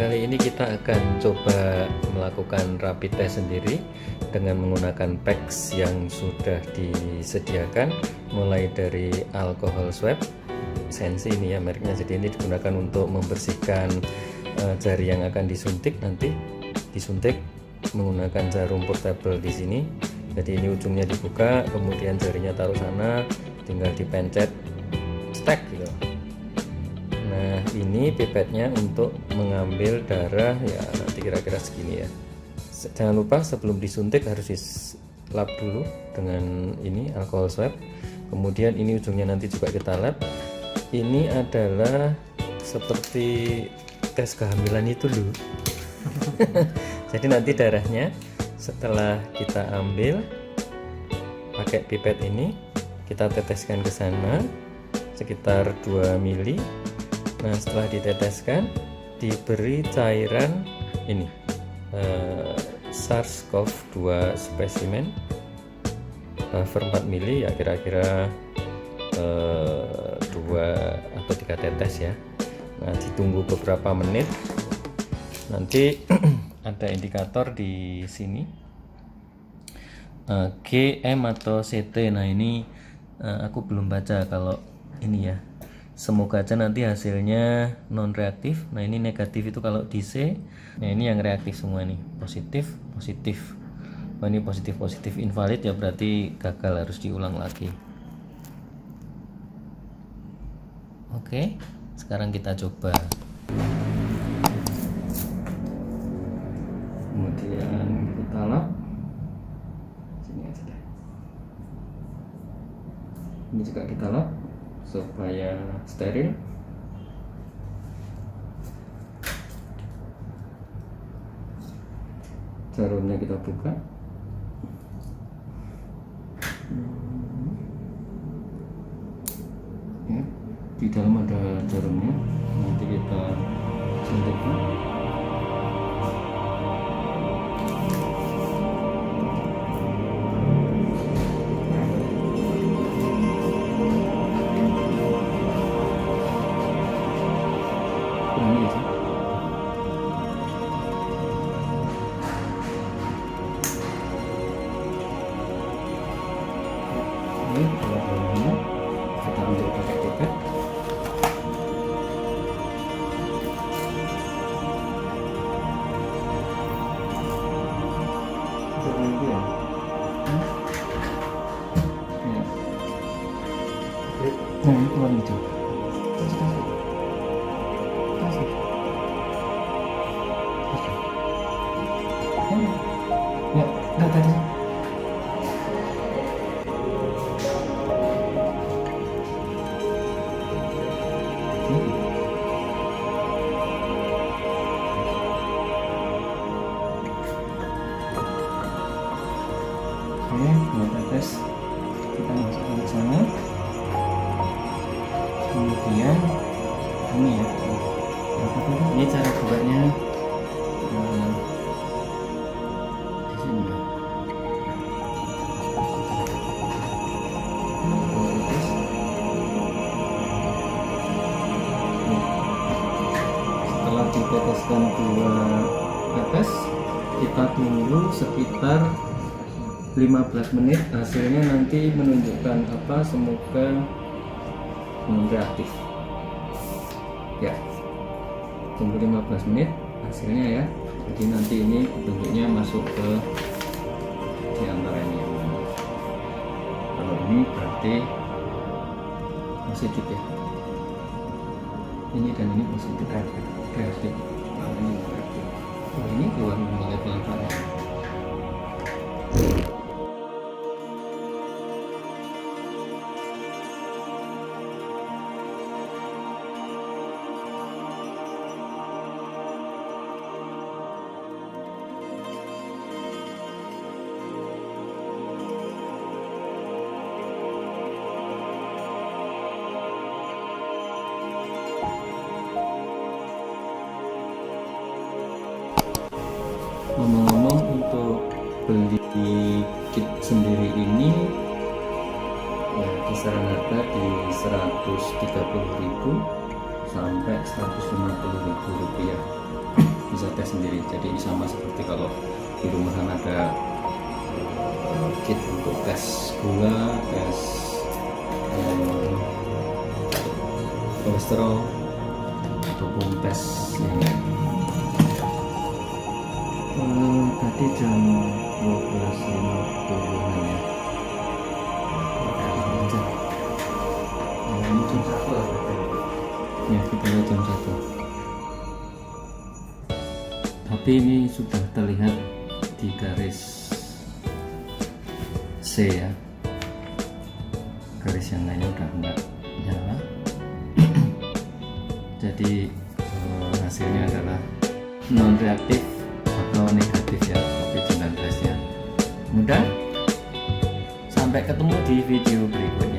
kali ini kita akan coba melakukan rapid test sendiri dengan menggunakan packs yang sudah disediakan, mulai dari alcohol swab Sensi ini ya mereknya. Jadi ini digunakan untuk membersihkan jari yang akan disuntik, nanti disuntik menggunakan jarum portable di sini. Jadi ini ujungnya dibuka, kemudian jarinya taruh sana, tinggal dipencet stek gitu. Nah ini pipetnya untuk mengambil darah ya, nanti kira-kira segini ya. Jangan lupa sebelum disuntik harus dilap dulu dengan ini alcohol swab. Kemudian ini ujungnya nanti juga kita lap. Ini adalah seperti tes kehamilan itu loh. Jadi nanti darahnya setelah kita ambil pakai pipet ini, kita teteskan ke sana sekitar 2 mili. Nah setelah diteteskan diberi cairan ini SARS-CoV-2 spesimen buffer 4 mili ya, kira-kira 2 atau 3 tetes ya. Nah ditunggu beberapa menit, nanti ada indikator di sini G, M atau CT. Nah ini aku belum baca kalau ini ya. Semoga aja nanti hasilnya non reaktif. Nah ini negatif itu kalau di C. Nah ini yang reaktif semua nih, positif positif. Oh ini positif positif, invalid ya berarti gagal, harus diulang lagi. Oke, sekarang kita coba. Kemudian kita lap sini aja deh. Ini juga kita lap supaya steril. Jarumnya kita buka. Ya, di dalam ada jarumnya. Nanti kita suntikkan. Ini aja. Ini darahnya kita ambil pakai pipet. Ini ya. Nah ini keluar hijau. Ya, enggak tadi. Oke, buat tetes kita masukkan ke sana. Kemudian ini ya, ini cara bukanya di sini ya. Setelah diteteskan 2 tetes, kita tunggu sekitar 15 menit. Hasilnya nanti menunjukkan apa, semoga reaktif ya. Tunggu 15 menit hasilnya ya. Jadi nanti ini petunjuknya masuk ke diantara ini. Kalau ini berarti positif ya. Ini dan ini positif, reaktif. Nah, ini reaktif. Oh, ini keluar mulai pelan-pelan. Ngomong-ngomong, untuk beli kit sendiri ini ya kisaran harga di 130.000 sampai 150.000 rupiah. bisa tes sendiri. Jadi sama seperti kalau di rumahan ada kit untuk tes gula, tes kolesterol ataupun tes yang lain. Tadi jam 12.50 ya. Ini jam 1 ya, kita lihat jam 1. Tapi ini sudah terlihat di garis C ya, garis yang lainnya udah enggak nyala. Jadi hasilnya adalah non reaktif atau negatif ya, COVID-19 nya. Mudah. Sampai ketemu di video berikutnya.